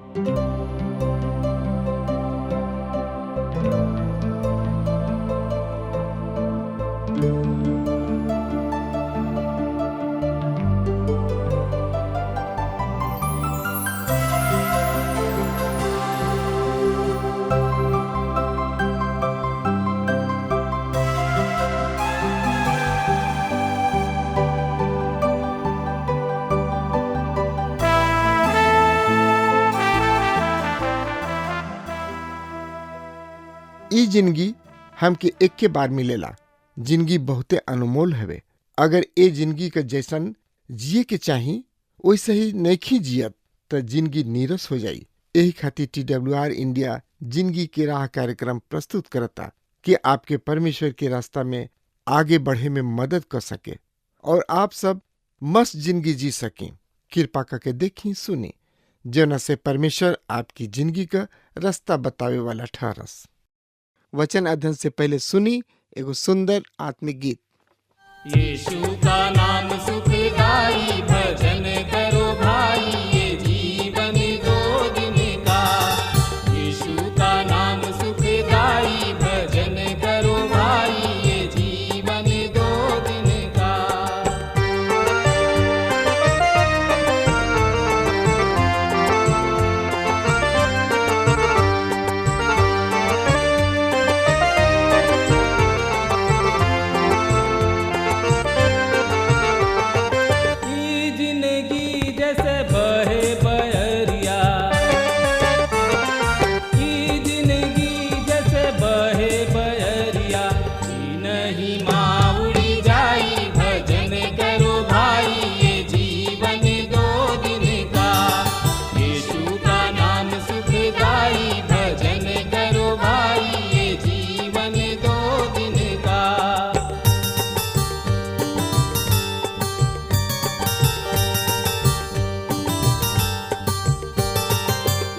ई जिंदगी हमके एक के बार मिलेला। जिंदगी बहुते अनमोल हवे। अगर ए जिंदगी के जैसन जिए के चाही वैसे ही नइखी जियत त जिंदगी नीरस हो जाई। यही खातिर TWR इंडिया जिंदगी के राह कार्यक्रम प्रस्तुत करता कि आपके परमेश्वर के रास्ता में आगे बढ़े में मदद कर सके और आप सब मस्त जिंदगी जी सकें। कृपा करके देखी सुनी जना से परमेश्वर आपकी जिंदगी का रास्ता बतावे वाला ठहरस। वचन अध्ययन से पहले सुनी एगो सुंदर आत्मिक गीत। यीशु का नाम सुखदाई, भजन करो भाई, ये जीवन दो दिन का। यीशु का नाम सुखदाई, भजन करो भाई, ये जीवन दो दिन का। ई जिंदगी जैसे बहे बहरिया, ई जिंदगी जैसे बहे बहरिया, ई नहीं माँ उड़ी जाई, भजन करो भाई, ये जीवन दो दिन का। यीशु का नाम सुखदाई, भजन करो भाई, ये जीवन दो दिन का।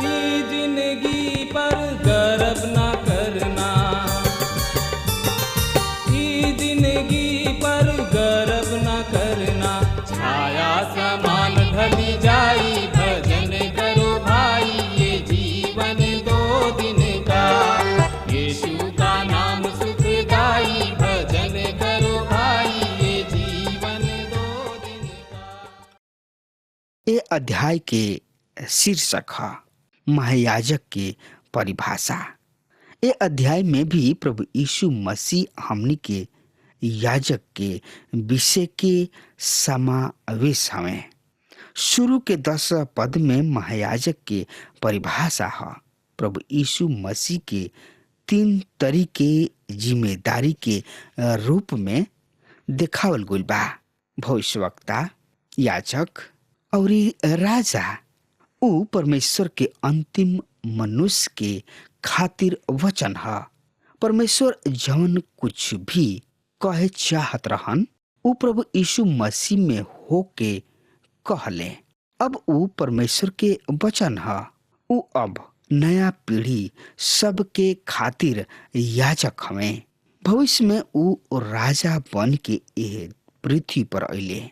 ई जिंदगी पर गर्व न करना, ई जिंदगी पर गर्व न करना, छाया समान ढली जाई, भजन करो भाई, ये जीवन दो दिन का। यीशु का नाम सुखदाई, भजन करो भाई, ये जीवन दो दिन का। ए अध्याय के शीर्षक है महायाजक के परिभाषा। ए अध्याय में भी प्रभु यीशु मसीह हमनी के याजक के विषय के समावेश हमें। शुरू के 10 पद में महायाजक के परिभाषा है। प्रभु यीशु मसीह के 3 तरीके जिम्मेदारी के रूप में देखावल गइल बा: भविष्यवक्ता, याजक और राजा। ऊ परमेश्वर के अंतिम मनुष्य के खातिर वचन है। परमेश्वर जवन कुछ भी कहे चाहत रहन ऊ प्रभु यीशु मसीह में होके कहले। अब ऊ परमेश्वर के वचन है। ऊ अब नया पीढ़ी सबके खातिर याजक हमें। भविष्य में ऊ राजा बन के एह पृथ्वी पर अइले।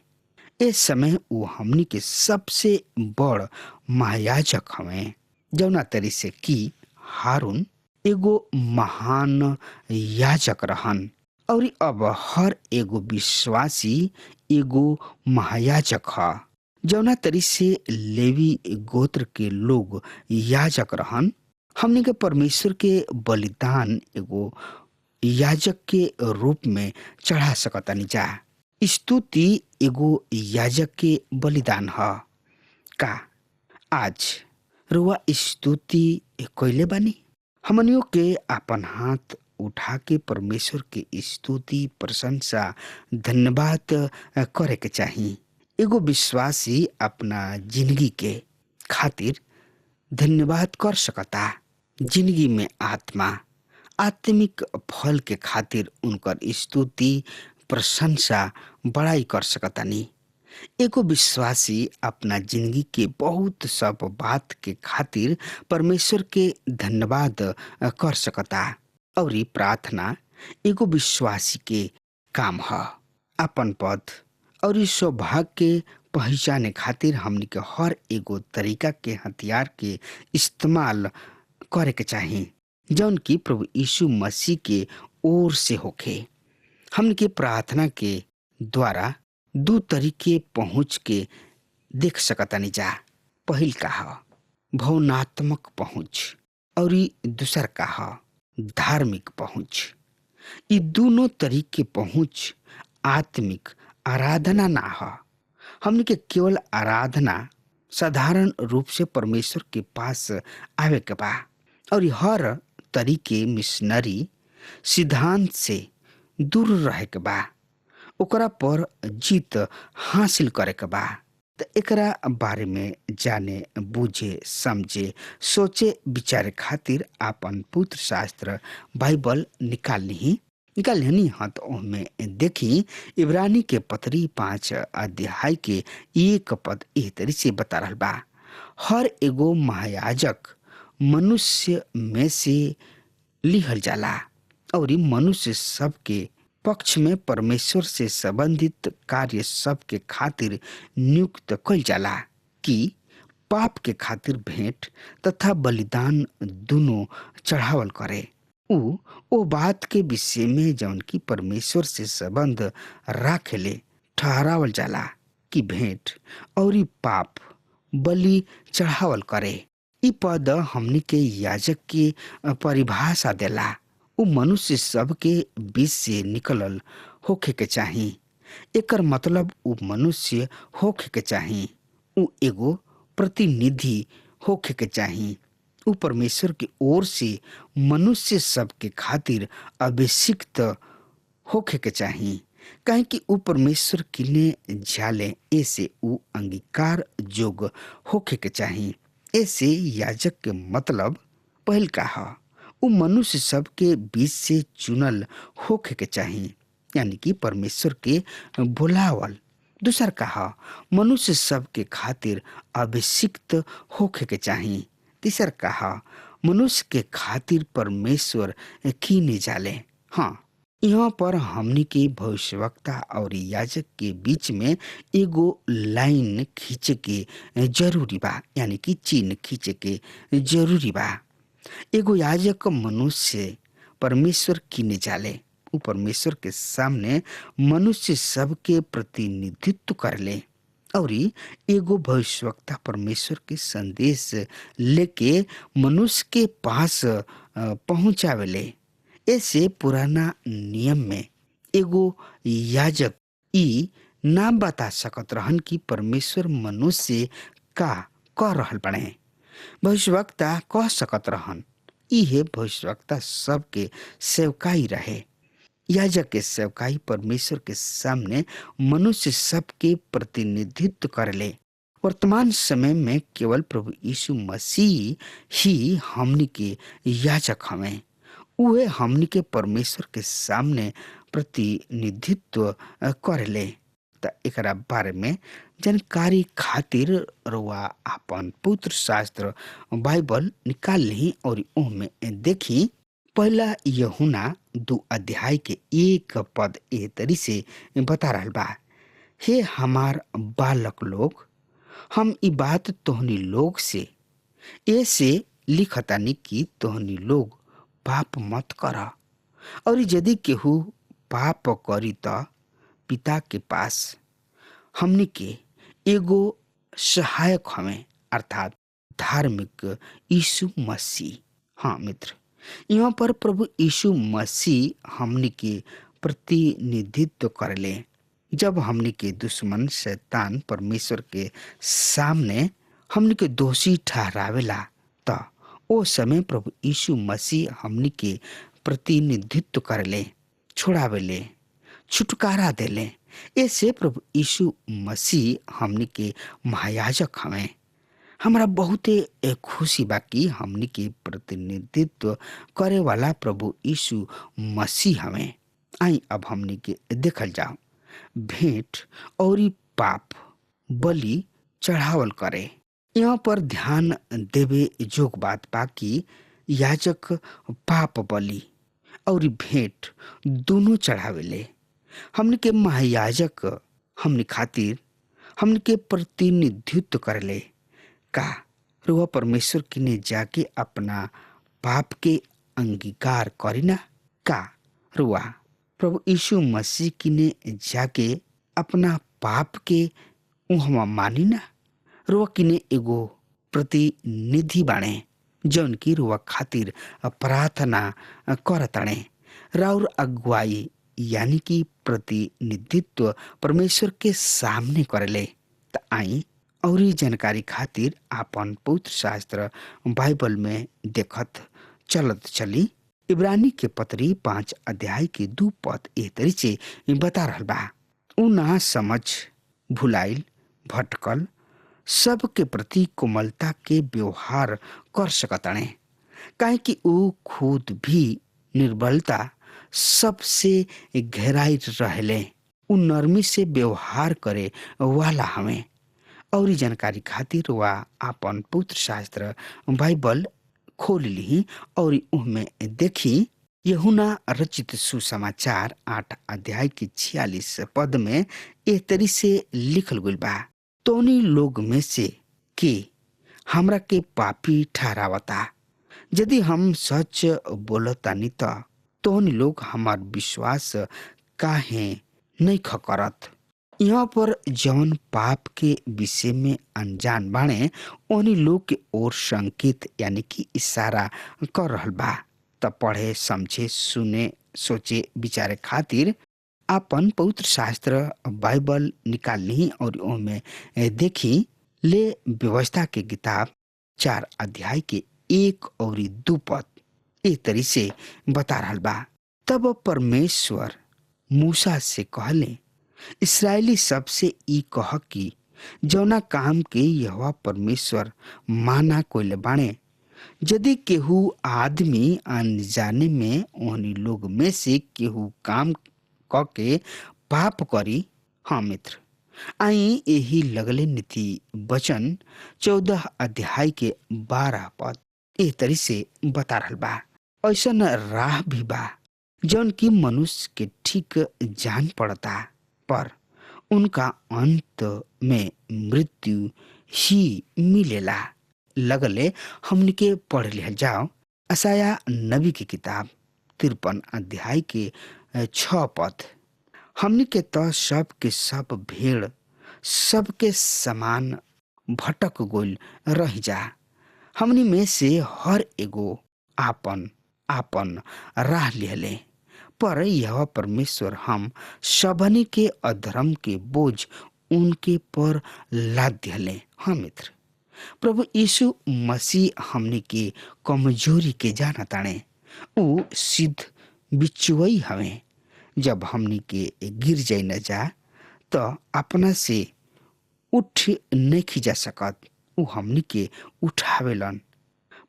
इस समय ऊ हमनी के सबसे बड़ महायाजक हमें। जौना तरी से कि हारून एगो महान याजक रहन और अब हर एगो विश्वासी एगो महायाजक है। जौना तरी से लेवी गोत्र के लोग याजक रहन, हमनी के परमेश्वर के बलिदान एगो याजक के रूप में चढ़ा सकतानी जा। स्तुति एगो याजक के बलिदान है। का आज रुआ स्तुति कइले बानी? हमनियों के अपन हाथ उठा के परमेश्वर के स्तुति, प्रशंसा, धन्यवाद करे के चाही। एगो विश्वासी अपना जिंदगी के खातिर धन्यवाद कर सकता। जिंदगी में आत्मिक फल के खातिर उनकर स्तुति, प्रशंसा, बड़ाई कर सकतानी। एगो विश्वासी अपना जिंदगी के बहुत सब बात के खातिर परमेश्वर के धन्यवाद कर सकता। और ये प्रार्थना एगो विश्वासी के काम है। अपन पद और सौभाग्य के पहचाने खातिर हमनी के हर एगो तरीका के हथियार के इस्तेमाल करे के चाही जौन की प्रभु यीशु मसीह के ओर से होखे। हमनी के प्रार्थना के द्वारा दो तरीके पहुंच के देख सकतानी जा। पहिल का ह भावनात्मक पहुंच और दूसर का ह धार्मिक पहुंच। ये दोनों तरीके पहुंच आत्मिक आराधना ना ह। हमने के केवल आराधना साधारण रूप से परमेश्वर के पास आवे के बा और हर तरीके मिशनरी सिद्धांत से दूर रहे के बा, ओकरा पर जीत हासिल करे के बा। तो एकरा बारे में जाने बूझे समझे सोचे विचारे खातिर आपन पुत्र शास्त्र बाइबल निकाल ली हाँ। तो ओहमे देखी इब्रानी के पत्री 5 अध्याय के 1 पद एह तरी से बता रहल बा। हर एगो महायाजक मनुष्य में से लिहल जाला और मनुष्य सब के पक्ष में परमेश्वर से संबंधित कार्य सब के खातिर नियुक्त कइल जाला कि पाप के खातिर भेंट तथा बलिदान दोनों चढ़ावल करे। ओ बात के विषय में जौन की परमेश्वर से संबंध राखेले ठहरावल जाला कि भेंट और पाप बलि चढ़ावल करे। इ पद हमनी के याजक की परिभाषा देला। उ मनुष्य सब के बीच से निकलल होखे के चाही। एकर मतलब उ मनुष्य होखे के चाही। उ एगो प्रतिनिधि होखे के चाही। उ परमेश्वर की ओर से मनुष्य सब के खातिर अभिषिक्त होखे के चाही, काहे कि उ परमेश्वर किने झाले ऐसे उ अंगीकार जोग होखे के चाही। ऐसे याजक के मतलब पहल का है उ मनुष्य सब के बीच से चुनल होखे के चाही, यानी कि परमेश्वर के बुलावल। दूसर कहा मनुष्य सब के खातिर अभिषिक्त होखे के चाही। तीसर कहा मनुष्य के खातिर परमेश्वर कीने जाले। हाँ, यहाँ पर हमनी के भविष्यवक्ता और याजक के बीच में एगो लाइन खींचे के जरूरी बा, यानी कि चिन्ह खींचे के जरूरी बा। एगो याजक मनुष्य परमेश्वर कीने जाले। उ परमेश्वर के सामने मनुष्य सब के प्रतिनिधित्व करले और एगो भविष्यवक्ता परमेश्वर के संदेश लेके मनुष्य के पास पहुंचावेले। ऐसे पुराना नियम में एगो याजक ई ना बता सकत रहन कि परमेश्वर मनुष्य का कह रहल बने। भविष्यवक्ता कह सकत रहन। इहे भविष्यवक्ता सबके सेवकाई रहे। याजक के सेवकाई परमेश्वर के सामने मनुष्य सबके प्रतिनिधित्व करले। वर्तमान समय में केवल प्रभु यीशु मसीह ही हमनी के याजक हमें। उहे हमनी के परमेश्वर के सामने प्रतिनिधित्व करले। त एकरा बारे में जानकारी खातिर रउआ आपन पुत्र शास्त्र बाइबल निकाल ली और ओहमे देखी पहला यूहन्ना 2 अध्याय के 1 पद ए तरी से बता रहल बा। हे हमार बालक लोग, हम ई बात तोहनी लोग से ऐसे लिखतानी कि तोहनी लोग पाप मत करा, और यदि केहू पाप करी त पिता के पास हमनी के एगो सहायक हमें, अर्थात धार्मिक यीशु मसीह। हाँ मित्र, यहाँ पर प्रभु यीशु मसीह हमनी के प्रतिनिधित्व करले। जब हमनी के दुश्मन शैतान परमेश्वर के सामने हमनी के दोषी ठहरावेला त ओ समय प्रभु यीशु मसीह हमनी के प्रतिनिधित्व करले, छुड़ावेले, छुटकारा देले। ऐसे प्रभु यीशु मसीह हमनी के महायाजक हमें। हमरा बहुते खुशी बा कि हमनी के प्रतिनिधित्व करे वाला प्रभु यीशु मसीह हमें। आई अब हमनी के देखल जाओ भेंट और पाप बलि चढ़ावल करे। यहाँ पर ध्यान देवे जोग बात बा कि याजक पाप बलि और भेंट दोनों चढ़ावेले। हमनी के महायाजक हमनी खातिर हमके प्रतिनिधित्व करले। का रुआ परमेश्वर किने जाके अपना पाप के अंगीकार करीना? का रुआ प्रभु यीशु मसीह किने जाके अपना पाप के उहमा मानिना? रुआ किने एगो प्रतिनिधि बाणे जौन की रुआ खातिर प्रार्थना करताणे। राउर अगुवाई यानी कि प्रतिनिधित्व परमेश्वर के सामने करेले। त आई और जानकारी खातिर आपन पवित्र शास्त्र बाइबल में देखत चलत चली। इब्रानी के पत्री 5 अध्याय के 2 पद एह तरी से बता रहल बा। उ ना समझ, भुलाइल, भटकल सबके प्रति कोमलता के व्यवहार कर सकताणे, काहे कि उ खुद भी निर्बलता सबसे गहराई रहले। उ नरमी से व्यवहार करे वाला हमें। और जानकारी खातिर वा आपन पुत्र शास्त्र बाइबल खोल ली और उनमें देखी यूहन्ना रचित सुसमाचार 8 अध्याय के 46 पद में एह तरी से लिखल गइल बा। तोनी लोग में से के हमरा के पापी ठहरावता, यदि हम सच बोलतानी त तोनी लोग हमार विश्वास काहे नहीं करत। यहाँ पर जौन पाप के विषय में अनजान बाणे उन्हीं लोग के ओर संकेत यानी कि इशारा कर रहल बा। त पढ़े, समझे, सुने, सोचे, विचारे खातिर आपन पवित्र शास्त्र बाइबल निकाल ली और उनमें देखी ले व्यवस्था के किताब 4 अध्याय के 1 और 2 पद एक तरी से बता रहल बा। तब परमेश्वर मूसा से कहले, इस्राएली सबसे ई कह कि जौना काम के यहोवा परमेश्वर माना कोइले बाणे, यदि केहू आदमी अनजाने में उन्हीं लोग में से केहू काम क के पाप करी। हाँ मित्र, आई यही लगले नीति वचन 14 अध्याय के 12 पद एह तरी से बता रहल बा। ऐसन राह भी बा जौन की मनुष्य के ठीक जान पड़ता, पर उनका अंत में मृत्यु ही मिलेला। लगले हमन के पढ़ लिया जाओ असाया नबी की किताब 53 अध्याय के 6 पद। हमन के तो सब के सब भेड़ सबके समान भटक गोल रह जा। हमनी में से हर एगो आपन आपन राह लिहले, पर यह परमेश्वर हम सबनी के अधर्म के बोझ उनके पर लाद दिहले। हाँ मित्र, प्रभु यीशु मसीह हमनी के कमजोरी के जाना ताणे। उ सिद्ध बिचुई हवे। जब हमनी के गिर जाई न जा तो अपना से उठ नहीं जा सकत, उ हमनी के उठावेलन।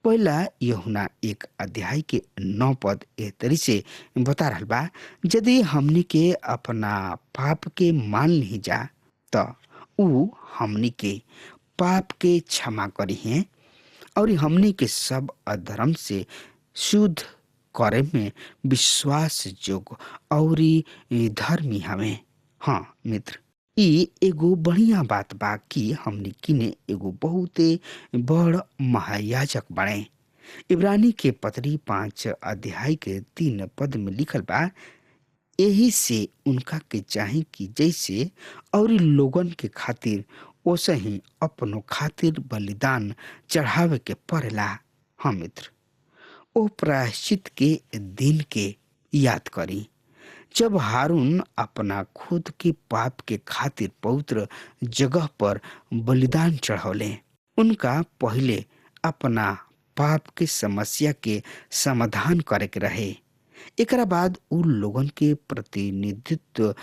पहला यूहन्ना 1 अध्याय के 9 पद एह तरी से बता रहल बा। यदि हमनी के अपना पाप के मान नहीं जा तो उ हमनी के पाप के क्षमा करी हैं और हमनी के सब अधर्म से शुद्ध करे में विश्वास जोग और धर्मी हमें। हाँ मित्र, ई एगो बढ़िया बात बा कि हमनी किने एगो बहुते बड़ महायाजक बने। इब्रानी के पत्री 5 अध्याय के 3 पद में लिखल बा, यही से उनका के चाहे कि जैसे और लोगन के खातिर ओसे ही अपनो खातिर बलिदान चढ़ावे के पड़ेला। हाँ मित्र, ओ प्रायश्चित के दिन के याद करी जब हारून अपना खुद के पाप के खातिर पवित्र जगह पर बलिदान चढ़ौले। उनका पहले अपना पाप के समस्या के समाधान करे के रहे, एकरा बाद उ लोगन के प्रतिनिधित्व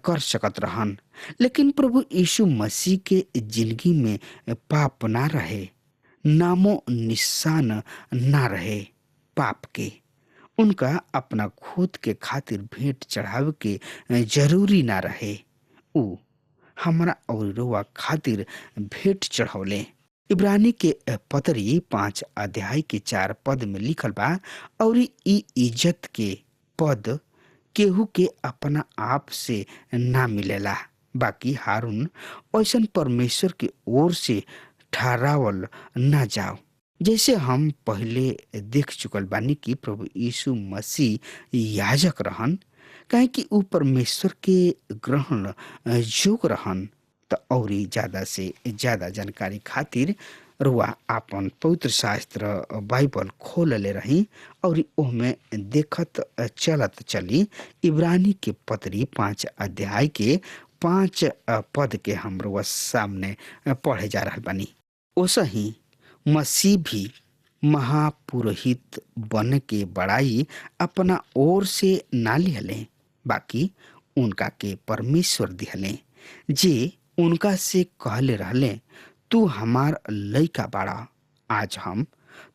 कर सकत रहन। लेकिन प्रभु यीशु मसीह के जिंदगी में पाप ना रहे, नामो निशान ना रहे पाप के। उनका अपना खुद के खातिर भेंट चढ़ावे के जरूरी ना रहे, उ हमरा और रोवा खातिर भेंट चढ़ौले। इब्रानी के पत्री 5 अध्याय के 4 पद में लिखल बा, और ई इज्जत के पद केहू के अपना आप से ना मिलेला, बाकी हारून ऐसन परमेश्वर की ओर से ठहरावल ना जाओ। जैसे हम पहले देख चुकल बानी कि प्रभु यीशु मसीह याजक रहन, काहे कि ऊ परमेश्वर के ग्रहण जोग रहन। त और ज्यादा से ज्यादा जानकारी खातिर रुआ आपन पवित्र शास्त्र बाइबल खोल ले रही और ओहमे देखत चलत चली इब्रानी के पत्री 5 अध्याय के 5 पद के हम रुआ सामने पढ़े जा रहा बानी। ओसही मसीह भी महापुरोहित बन के बड़ाई अपना ओर से ना लिहले, बाकी उनका के परमेश्वर दिहले, जे उनका से कहले रहले, तू हमार लइका बाड़ा, आज हम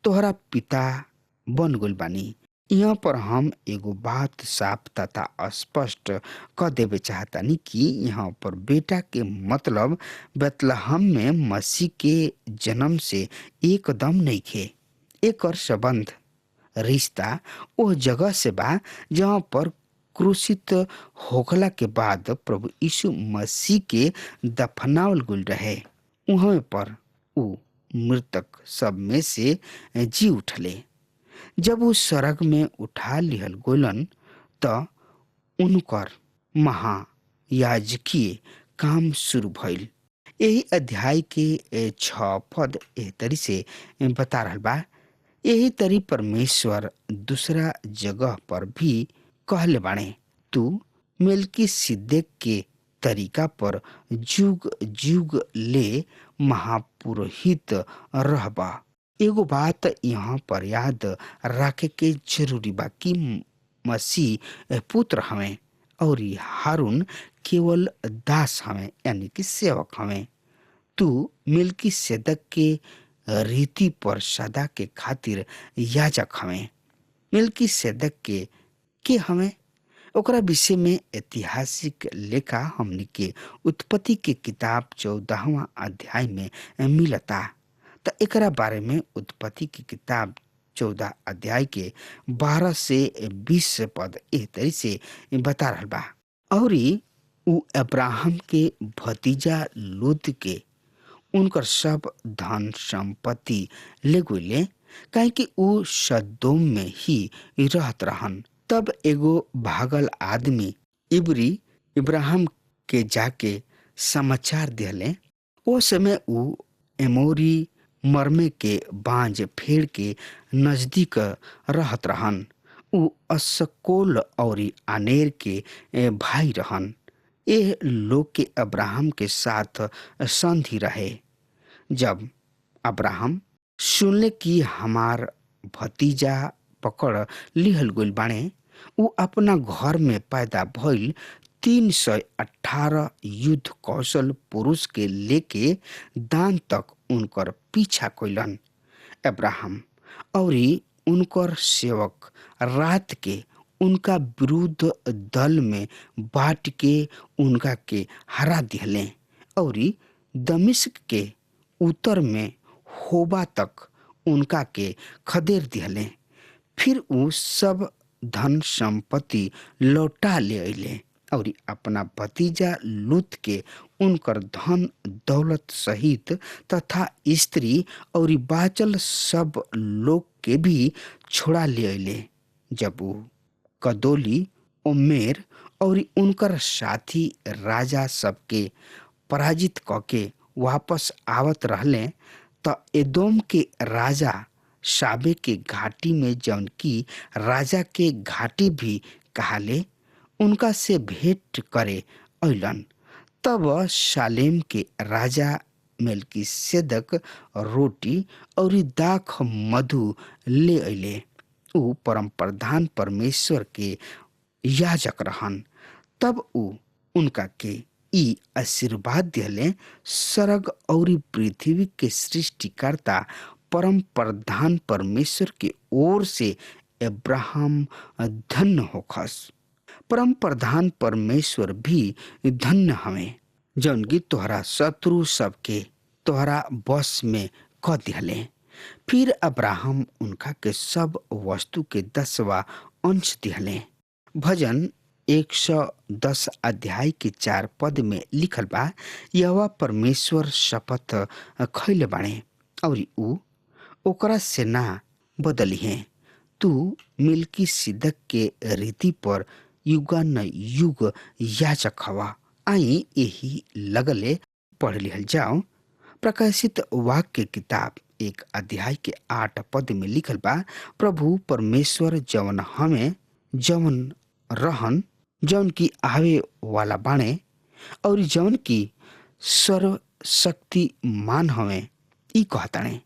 तोहरा पिता बन गइल बानी। यहाँ पर हम एगो बात साफ तथा स्पष्ट क देवे चाहतानी कि यहाँ पर बेटा के मतलब बेतलहम में मसीह के जन्म से एकदम नहीं खे। एकर संबंध रिश्ता ओ जगह से बा जहाँ पर क्रूसित होखला के बाद प्रभु यीशु मसीह के दफनावल गइल रहे। वहाँ पर ऊ मृतक सब में से जी उठले। जब वो स्वर्ग में उठा लिहल गोलन त उनकर महायाजकीय काम शुरू भइल। यही अध्याय के 6 पद एह तरी से बता रहल बा। यही तरी परमेश्वर दूसरा जगह पर भी कहले बाणे, तू मेल्किसिदेक के तरीका पर जुग जुग ले महापुरोहित रहबा। एगो बात यहाँ पर याद रखे के जरूरी बा कि मसीह पुत्र हमें और हारून केवल दास हमें, यानी कि सेवक हमें। तू मेल्किसेदक के रीति पर सदा के खातिर याजक हमें। मेल्किसेदक के हमें ओकरा विषय में ऐतिहासिक लेखा हमनी के उत्पत्ति के किताब 14वां अध्याय में मिलता। त एकरा बारे में उत्पत्ति की किताब 14 अध्याय के 12 से 20 पद एह तरी से बता रहल बा। और ऊ अब्राहम के भतीजा लूत के उनकर सब धन संपत्ति ले गइले, काहे कि ऊ सदोम में ही रहत रहन। तब एगो भागल आदमी इब्री इब्राहिम के जाके समाचार दिले। ओ समय ऊ एमोरी मरमे के बांझ फेड़ के नजदीक रहत रहन। ऊ अस्कोल और आनेर के भाई रहन। एह लोग के अब्राहम के साथ संधि रहे। जब अब्राहम सुनले कि हमार भतीजा पकड़ लिहल गइल बाणे, ऊ अपना घर में पैदा भइल 318 युद्ध कौशल पुरुष के लेके दान तक उनकर पीछा कइलन। अब्राहम और उनकर सेवक रात के उनका विरुद्ध दल में बांट के उनका के हरा दिहले और दमिश्क के उत्तर में होबा तक उनका के खदेर दिहले। फिर ऊ सब धन संपत्ति लौटा ले अइले और अपना भतीजा लूत के उनकर धन दौलत सहित तथा स्त्री और बाचल सब लोग के भी छोड़ा ले अइले। जब ऊ कदोली ओमेर और उनकर साथी राजा सबके पराजित कके वापस आवत रहले, त एदोम के राजा साबे के घाटी में, जौन की राजा के घाटी भी कहाले, उनका से भेंट करे अइलन। तब शालेम के राजा मेल्किसेदक रोटी और दाख मधु ले अइले। ऊ परम प्रधान परमेश्वर के याजक रहन। तब ऊ उनका के ई आशीर्वाद दिले, स्वर्ग और पृथ्वी के सृष्टिकर्ता परम प्रधान परमेश्वर के ओर से अब्राहम धन्य होखस। परम प्रधान परमेश्वर भी धन्य हमें, जौन की तोहरा शत्रु सबके तोहरा बस में क दिहले। फिर अब्राहम उनका के सब वस्तु के 10वां अंश दिहले। भजन 110 अध्याय के 4 पद में लिखल बा, यहोवा परमेश्वर शपथ खैले बाणे और ऊ ओकरा से ना बदली है। तू मिल्की सिदक के रीति पर युगान युग याचक हवा। आई यही लगले पढ़ लिहल जाओ। प्रकाशित वाक्य किताब 1 अध्याय के 8 पद में लिखल बा, प्रभु परमेश्वर जवन हमें जवन रहन जवन की आवे वाला बाणे और जवन की सर्वशक्ति मान हमें ई कहताणे,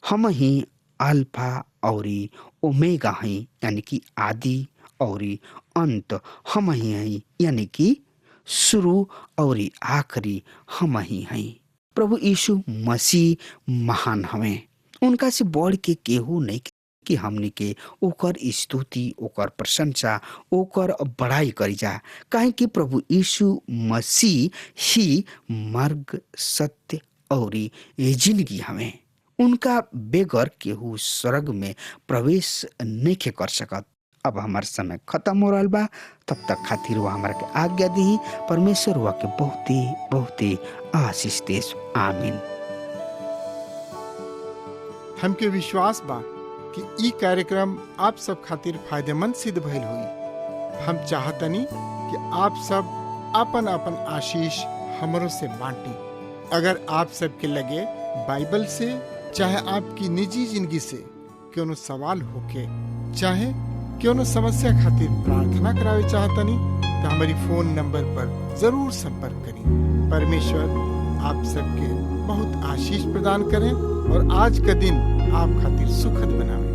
हम ही अल्फा और ओमेगा हैं, यानी कि आदि और अंत हम ही हैं, यानी कि शुरू और आखिरी हम ही हैं। प्रभु यीशु मसीह महान हमें, उनका से बढ़ के केहू नहीं कि हमने के ओकर स्तुति, ओकर प्रशंसा, ओकर बड़ाई करी जा। काहे कि प्रभु यीशु मसीह ही मार्ग, सत्य और जिंदगी हमें। उनका बेगर केहू स्वर्ग में प्रवेश नहीं कर सकत। अब हमार समय खत्म हो रहा बा, तब तक खातिर वह हमारा के आज्ञा दी। परमेश्वर वह के बहुते बहुते आशीष देस। आमीन। हमके विश्वास बा कि ई कार्यक्रम आप सब खातिर फायदेमंद सिद्ध भइल हुई। हम चाहतनी कि आप सब अपन अपन आशीष हमरों से बांटी। अगर आप सब के लगे बाइबल से चाहे आपकी निजी जिंदगी से कोनो सवाल होके, चाहे कोनो समस्या खातिर प्रार्थना करावे चाहतनी, तो हमारी फोन नंबर पर जरूर संपर्क करें। परमेश्वर आप सबके बहुत आशीष प्रदान करें और आज का दिन आप खातिर सुखद बनावे।